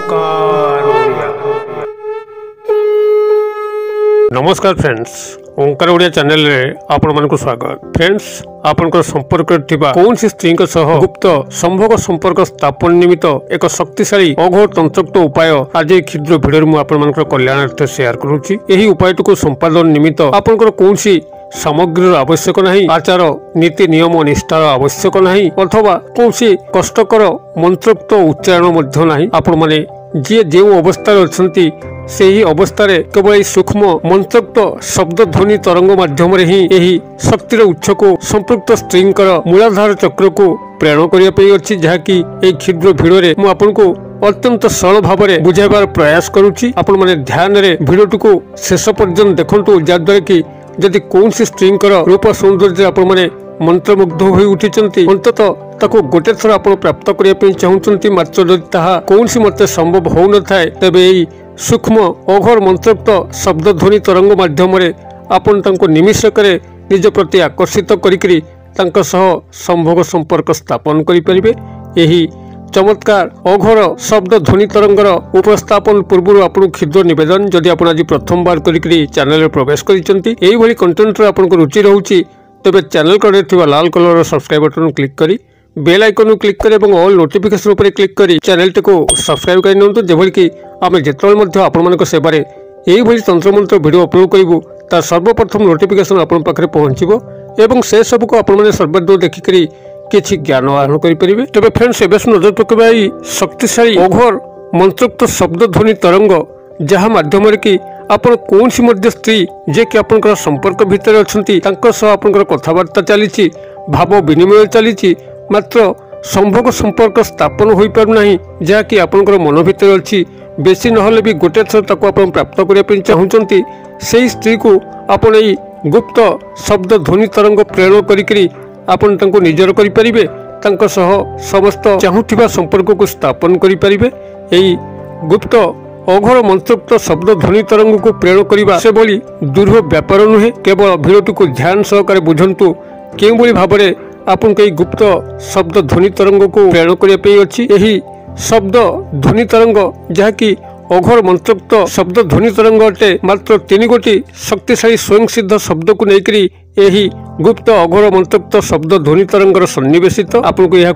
ओंकार ओडिया। नमस्कार फ्रेंड्स, ओंकार ओडिया चैनल रे आपण मानक स्वागत। फ्रेंड्स, आपनकर संपर्क थिबा कौन सी स्त्री सह गुप्त संभोग संपर्क स्थापन निमित्त एक शक्तिशाली अघोर तंत्रोक्त उपाय आज क्षुद्र भिडियो मु आपण मानकर कल्याणार्थ शेयर करूची। एही उपायटुको संपादन निमित्त आपनकर कौनसी सामग्री आवश्यक नहीं, आचार नीति नियम निष्ठार आवश्यक नहीं, अथवा कौन कष्टकर मंत्रोक्त उच्चारण मध्य नहीं। आपण माने जी जो अवस्था अच्छी से ही अवस्था केवल सूक्ष्म मंत्रोक्त शब्द ध्वनि तरंग माध्यम ही शक्तिर उत्स को संपृक्त स्त्री मूलाधार चक्र को प्रेरण करने अच्छी, जहाँकि क्षुद्र भिडियो मु आपको अत्यंत सरल भाव में बुझाइबार प्रयास करुच्ची। आपण माने ध्यान रे भिडियो को शेष पर्यंत देखंतु, जहाद्वारा कि जदि कौन सी स्त्री रूप सौंदर्य आपण माने मंत्रमुग्ध हो उठी अंततः ताको गोटे थर आप प्राप्त करने चाहूँगी, मात्र जदि ताहा कौन सी मत संभव हो न था तेबे सूक्ष्म अघोर मंत्रोक्त शब्द ध्वनि तरंग माध्यम आपण तांको निमिषक निज प्रति आकर्षित करिकरी तांको सह संभोग संपर्क स्थापन करिपरिबे। एही चमत्कार अघोर शब्द ध्वनि तरंगर उपस्थापन पूर्व आपन क्षुद्र निवेदन, जदि आप आज प्रथम बार करिकरी चैनल प्रवेश करिसेंती एही भली कंटेंट आपन रुचि रहउची, तेबे चैनल कड़े थिबा लाल कलर सब्सक्राइब बटन क्लिक करी बेल आइकन क्लिक करी एवं ऑल नोटिफिकेशन उपर क्लिक करी चैनल टी को सब्सक्राइब कर नियंतु, जेभली कि आमे जेतबेले मध्ये आपण मानक सेबारे एही भली तंत्र मंत्र वीडियो अपलोड करिवु ता सर्वप्रथम नोटिफिकेशन आपण पाखरे पहुंचीबो एवं से सब को आपण माने सर्वदो देखि करी किछि ज्ञान आहरण करि परिबे। तबे फ्रेंड्स, एबे नजर पकेबा एही शक्तिशाली अघोर मंत्रोक्त शब्द ध्वनि तरंग, जहाँ माध्यम कि आपण कौन सी मध्य स्त्री जे कि आपनकर संपर्क भितर अछंती तांको सह आपनकर कथावार्ता चलीची, भाव विनिमय चलीची, मात्र संभोग संपर्क स्थापन हो पार नहीं, जहाँ कि आपनकर मन भितर अच्छी। बेसी नहले भी गोटे थर ताको आपण प्राप्त करने चाहूँगी, से स्त्री को आपण एही गुप्त शब्द ध्वनि तरंग प्रेरण करिकरी आपण तांको निजर करि परिबे, तांको सह समस्त चाहूथिबा संपर्क को स्थापन करि परिबे। एही गुप्त अघोर मंत्रोक्त शब्द ध्वनि तरंग को प्रेरण करने से भली दुर्ह व्यापार नुहे। केवल भिडियो को ध्यान सहकारे बुझंतु केउ भली भाबरे आपन कई गुप्त शब्द ध्वनि तरंग को प्रेरण करने अच्छी। यही शब्द ध्वनि तरंग जहाँ कि अघोर मंत्रोक्त शब्द ध्वनि तरंग अटे, मात्र 3 गोटी शक्तिशाली स्वयं सिद्ध शब्द को लेकरी यही गुप्त अघोर मंत्रोक्त शब्द ध्वनि तरंगर सन्निवेशित। आपको यह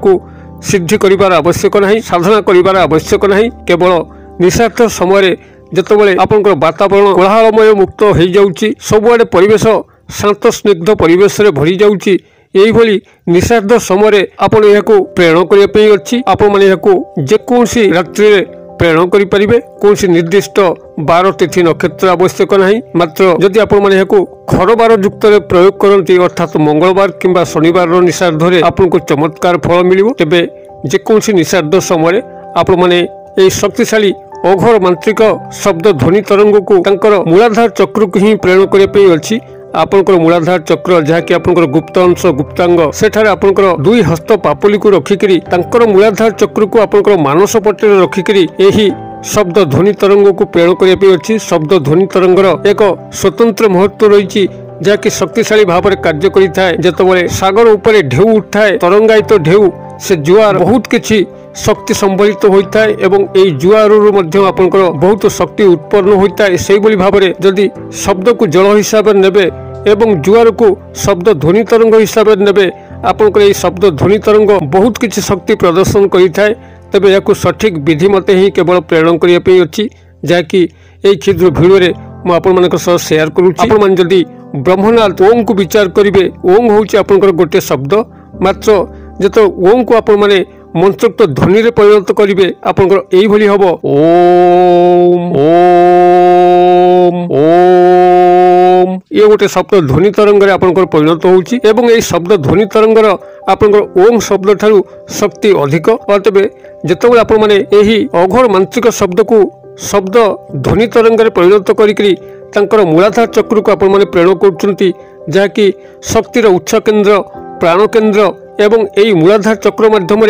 सिद्धि करिवार आवश्यक नहीं, साधना करिवार आवश्यक नहीं। केवल निस्वार्थ समय जितेबाला आपंकर वातावरण कोलाहलमय मुक्त हो जाउची, सबुआडे परिवेश शांत स्निग्ध परिवेश रे भरी जाउची, यही भली निस्वार्थ समय आपण यह प्रेरण करने अच्छी। आपण माने यह जेकोसी रात्रि प्रेरण करि परिबे, कौन सी निर्दिष्ट बार तिथि नक्षत्र आवश्यक नहीं, मात्र जदि आपण माने यह खर बार युक्त प्रयोग करती, अर्थात मंगलवार किंबा शनिवार निषार्ध आपन को चमत्कार फल मिलिबो। तेबे जेकोसी निषार्ध समय आपण माने एही शक्तिशाली अघोर मांत्रिक शब्द ध्वनि तरंग को तांकर मूलाधार चक्र को ही प्रेरण करने अच्छी। आपनकर मूलाधार चक्र जहाँ कि आपनकर गुप्त अंश गुप्तांग सेठारे आपनकर 2 हस्त पापुली को रखिकरी तांकर मूलाधार चक्र को आपनकर मानस पट्टे रखिकरी एही शब्द ध्वनि तरंग को प्रेरण करने अच्छी। शब्द ध्वनि तरंगर एक स्वतंत्र महत्व रही, जहाँ कि शक्तिशाली भाव में कार्य करिथाए। जेतेबेले सागर उपरे ढेउ उठाए, तरंगायित ढेउ से जुआर बहुत किछि शक्ति संबलित होता है एवं एई जुआरु मध्य आपनकर बहुत शक्ति उत्पन्न होता है। से भाव में जदि शब्द को जल हिसाब से नेबे एवं जुआर को शब्द ध्वनि तरंग हिसाब से नेबे, आपनकर एई शब्द ध्वनि तरंग बहुत किछि शक्ति प्रदर्शन करिथाए। तेबे याकु सठिक विधि मते ही केवल प्रेरण करने अच्छी, जहाँकि एई क्षुद्र भिडियो मु आपण मानक सह शेयर करूछि। आपण मान जदि ब्रह्मनाथ ओम को विचार करिवे, ओम होउछि आपनकर गोटे शब्द, मात्र जतो ओम को आपण माने मंत्रोक्त ध्वनि रे परिणत करिवे, आपनकर एई भली हबो ओम ओम ओम। ये गोटे शब्द ध्वनि तरंग रे आपनकर परिणत होउछि एवं एई शब्द ध्वनि तरंगर आपनकर ओम शब्द ठारू शक्ति अधिक। तेबे जेतेबेले आपण माने एही अघोर मांत्रिक शब्द को शब्द ध्वनि तरंग रे परिणत करिकरी तांकर मूलाधार चक्र को आपण माने प्रेरण करछंती, जहाँ कि शक्तिर उच्च केंद्र प्राण केंद्र एवं एई मूलाधार चक्र माध्यम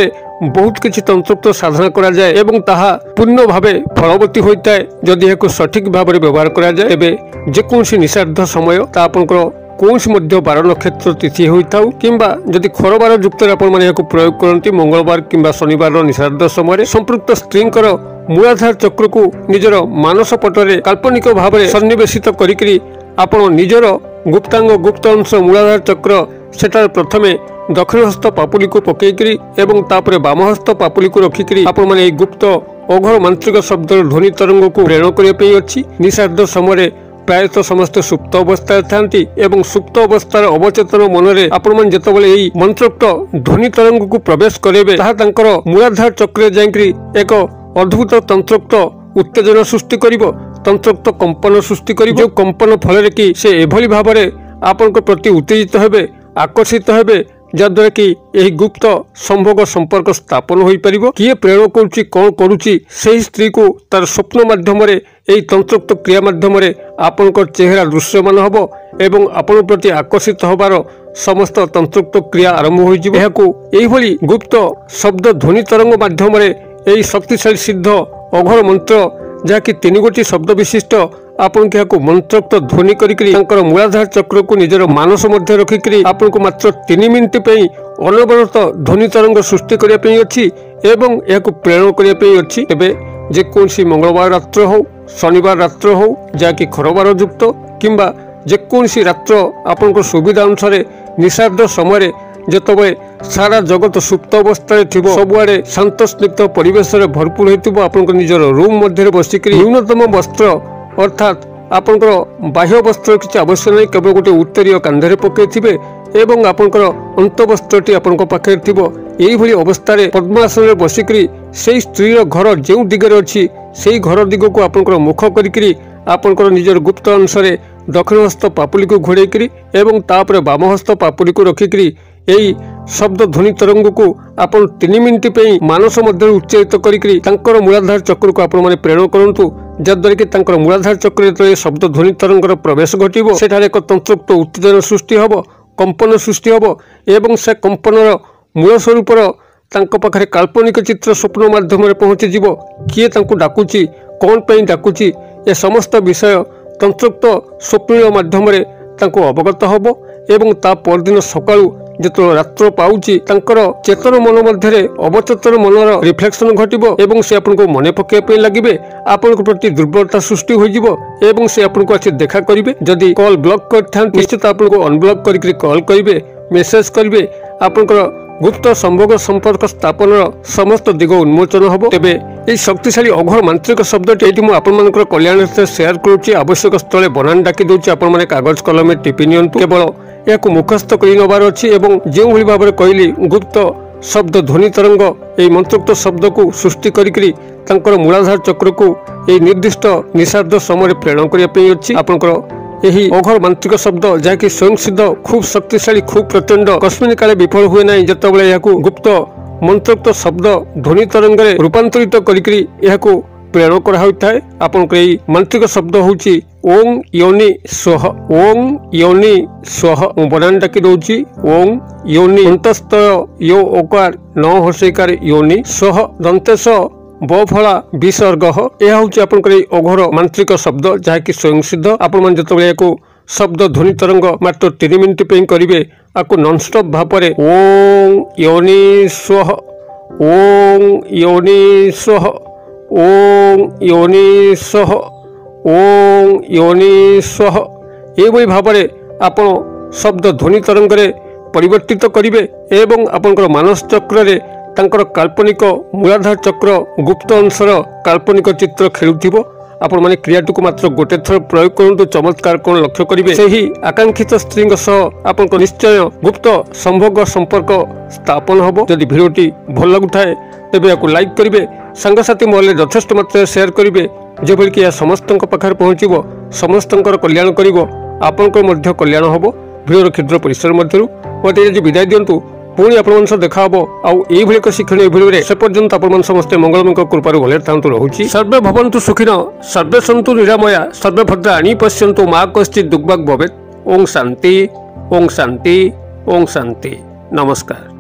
बहुत किछि तंत्रोक्त साधना करा जाए एवं ताहा पूर्ण भावे फलवती होता है। जदि यह सठिक भाव में व्यवहार करा जाए, एबे जेकोसी निषार्ध समय ता आपनकर कौन मध्य बार नक्षत्र तिथि होता किंबा जदि खर बार युक्त प्रयोग करती मंगलवार किंबा शनिवार निषाद समय संपृक्त स्त्री मूलाधार चक्र को निजर मानस पटरे काल्पनिक भाव में सन्निवेशित करी आपण निजर गुप्तांग गुप्त अंश मूलाधार चक्र सेठार प्रथमे दक्षिण हस्त पापुली को पकईकरी एवं तापर बाम हस्त पापुली को रखिकी आपण माने गुप्त अघोर मांत्रिक शब्द ध्वनि तरंग को प्रेरण करने अच्छी निषाद समय प्रायतः समस्त सुप्त अवस्था थांती एवं सुप्त अवस्थार अवचेतन मनरे आपण मन जेतबेले एई मंत्रोक्त ध्वनि तरंग को प्रवेश करेबे ताहा तांकर मूलाधार चक्रे जाईकरी एक अद्भुत तंत्रोक्त उत्तेजना सृष्टि करिवो तंत्रोक्त कंपन सृष्टि करिवो जो कंपन फल कि से एभली भाबरे आपण प्रति उत्तेजित हेबे आकर्षित हेबे जद्वारा कि यही गुप्त संभोग संपर्क स्थापन हो पार किए प्रेरण करुच्ची कौन करुच्ची से स्त्री को तार स्वप्न माध्यम तंत्रोक्त क्रिया माध्यम आपण चेहरा दृश्यमान हम एवं आपण प्रति आकर्षित होबार समस्त तंत्रोक्त क्रिया आरंभ हो गुप्त शब्द ध्वनि तरंग माध्यम शक्तिशाली सिद्ध अघोर मंत्र जहाँकि 3 गोटी शब्द विशिष्ट आपण को मंत्रोक्त ध्वनि कर मूलाधार चक्र को निजर मानस मध्य रखिकी आपण को मात्र 3 मिनिट अनवरत ध्वनि तरंग सृष्टि करने अच्छी एवं यह प्रेरण करने अच्छी तेज जेकोसी मंगलवार रात्र हो शनिवार रात्र हो जहाँकि खरबार युक्त किंबा जेकोसी रात्र आपण सुविधा अनुसार निषाद समय जेतबे सारा जगत सुप्त अवस्था सबुआड़े शांत स्निग्ध परिवेश भरपूर होकर निजर रूम मध्य बसिक न्यूनतम वस्त्र अर्थात आपंकर बाह्य वस्त्र किसी आवश्यक नहीं केवल गोटे उत्तरीय कांधे पकई एवं आपंकर अंत वस्त्रटी आपण पाखे थी अवस्था पद्मासन बसिक से स्त्री घर जो दिगरे अच्छी से घर दिग को आपंकर मुख करी आपंकर निजर गुप्त अनुसार दक्षिण हस्त पापुली को घोड़ेकरी एवं तापर बाम हस्त पापुली को रखिकी यही शब्द ध्वनि तरंग को आपण 3 मिनिट मानस मध्य उच्चारित कर मूलाधार चक्र को आपण माने प्रेरण करंतु जद्वारा कि मूलाधार चक्र जो शब्द ध्वनि तरंगर प्रवेश घटव से एक तंत्रोक्त उत्तेजना सृष्टि हम कंपन सृष्टि हम एवं से कंपनर मूल स्वरूपर पाखे काल्पनिक चित्र स्वप्न माध्यम पहुंचीज किए डाकुची कौन पर डाकुची ए समस्त विषय तंत्रोक्त स्वप्न माध्यम अवगत हम एवं ता परदिन सकाळु जो रात्र पाउची चेतन मन मध्य अवचेतन मनर रिफ्लेक्शन घटिबो एवं से आपको मन पकड़ लगे आपण प्रति दुर्बलता सृष्टि हो से आपको अच्छे देखा करेंगे जदि कॉल ब्लॉक कर निश्चित आपको अनब्लॉक करके कॉल करेंगे मेसेज करेंगे आपंकर गुप्त संभोग संपर्क स्थापन समस्त दिग उन्मोचन हम तेबे यह शक्तिशाली अघोर मांत्रिक शब्दटी ये मुझे कल्याण शेयर करुच्ची आवश्यक स्थले बनान डाकी दूसरी आपण कागज कलम टिपि नि केवल यह मुखस्थ कर नबार अच्छी जो भाव में कहली गुप्त शब्द ध्वनि तरंग ये मंत्रोक्त शब्द को सृष्टि कर मूलाधार चक्र को यह निर्दिष्ट निषाद समय प्रेरण करने अच्छी आपंकर यही अघोर मांत्रिक शब्द जहाँकि स्वयं सिद्ध खूब शक्तिशाली खूब प्रचंड कस्मिन काले विफल हुए ना जितेबाला यह गुप्त मंत्रोक्त शब्द ध्वनि तरंग रूपांतरित कर प्रेरण कराए आपंकर यही मांत्रिक शब्द हूँ ओं योनि स्वह ओं योनि स्वह बनान डाकी दूसरी ओं योनि अंतस्थ यो ओकार न हर्षकार योनि स्वह दंतेश बफला विसर्ग यह हूँ आपंकर अघोर मांत्रिक शब्द जहाँकि स्वयं सिद्ध आपण जो शब्द ध्वनि तरंग मात्र 3 मिनिट करेंगे आपको नॉनस्टॉप भाव में ओं योनि स्वह ओं योनि स्वह ओं योनि स्वह ओं योनि स्वह ये भाव में आपण शब्द ध्वनि तरंग परिवर्तित करेंगे एवं आपंकर मानस चक्र तांकर काल्पनिक मूलाधार चक्र गुप्त अंशर काल्पनिक चित्र खेलुथिबो आपण माने क्रियाटू को मात्र गोटे थर प्रयोग करंतु चमत्कार कोन लक्ष्य करिवे सेही आकांक्षित स्त्री सह आपण निश्चय गुप्त संभोग संपर्क स्थापन होबो यदि भिडियोटी भल लागुथाए तेबे याकू लाइक करिवे संगसाथी महल यथेष्ट मात्रा शेयर करिवे जेभली कि समस्तक पाखरे पहुंचीबो समस्तकर कल्याण करिवो आपनकर मध्य कल्याण होबो भिडियोर क्षुद्र परिसर मध्यरु मते जे विदाय दियंतु पुणी आपण देखा हम एक शिक्षणीय भिडियो से पर्यंत आपण समस्ते मंगलमय कृपार भले था रोचे सर्वे भवन्तु सुखिन सर्वे सन्तु निरामया सर्वे भद्राणि पश्यन्तु मा कश्चित् दुर्भाग् भवेत् ओं शांति ओं शांति ओं शांति नमस्कार।